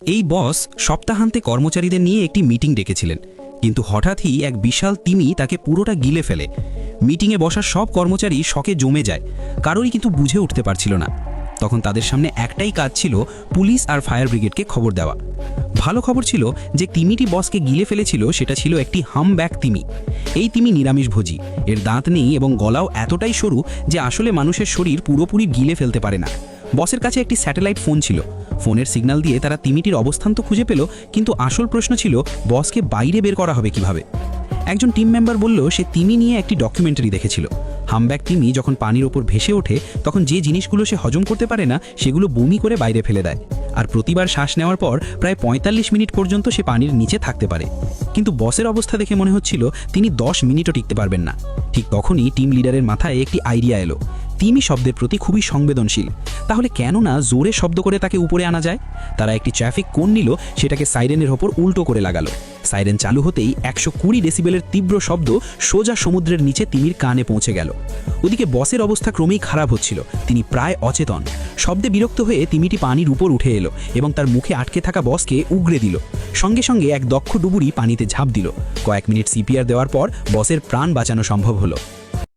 এই বস সপ্তাহান্তে কর্মচারীদের নিয়ে একটি মিটিং ডেকেছিলেন, কিন্তু হঠাৎই এক বিশাল তিমি তাকে পুরোটা গিলে ফেলে। মিটিংয়ে বসা সব কর্মচারী শকে জমে যায়, কারোরই কিন্তু বুঝে উঠতে পারছিল না। তখন তাদের সামনে একটাই কাজ ছিল, পুলিশ আর ফায়ার ব্রিগেডকে খবর দেওয়া। ভালো খবর ছিল যে তিমিটি বসকে গিলে ফেলেছিল সেটা ছিল একটি হামব্যাক তিমি। এই তিমি নিরামিষভোজী, এর দাঁত নেই এবং গলাও এতটাই সরু যে আসলে মানুষের শরীর পুরোপুরি গিলে ফেলতে পারে না। বসের কাছে একটি স্যাটেলাইট ফোন ছিল, ফোনের সিগন্যাল দিয়ে তারা তিমিটির অবস্থান তো খুঁজে পেল, কিন্তু আসল প্রশ্ন ছিল বসকে বাইরে বের করা হবে কিভাবে। একজন টিম মেম্বার বলল সে তিমি নিয়ে একটি ডকুমেন্টারি দেখেছিল। হামব্যাক তিমি যখন পানির ওপর ভেসে ওঠে তখন যে জিনিসগুলো সে হজম করতে পারে না সেগুলো বমি করে বাইরে ফেলে দেয়, আর প্রতিবার শ্বাস নেওয়ার পর প্রায় ৪৫ মিনিট পর্যন্ত সে পানির নিচে থাকতে পারে। কিন্তু বসের অবস্থা দেখে মনে হচ্ছিল তিনি ১০ মিনিটও টিকতে পারবেন না। ঠিক তখনই টিম লিডারের মাথায় একটি আইডিয়া এলো। তিমি শব্দের প্রতি খুবই সংবেদনশীল, তাহলে কেন না জোরে শব্দ করে তাকে উপরে আনা যায়। তারা একটি ট্রাফিক কোন নিল, সেটাকে সাইরেনের ওপর উল্টো করে লাগালো। সাইরেন চালু হতেই ১২০ ডেসিবেলের তীব্র শব্দ সোজা সমুদ্রের নিচে তিমির কানে পৌঁছে গেল। ওদিকে বসের অবস্থা ক্রমেই খারাপ হচ্ছিল, তিনি প্রায় অচেতন। শব্দে বিরক্ত হয়ে তিমিটি পানির উপর উঠে এলো এবং তার মুখে আটকে থাকা বসকে উগরে দিল। সঙ্গে সঙ্গে এক দক্ষ ডুবুরি পানিতে ঝাঁপ দিল। কয়েক মিনিট সিপিআর দেওয়ার পর বসের প্রাণ বাঁচানো সম্ভব হলো।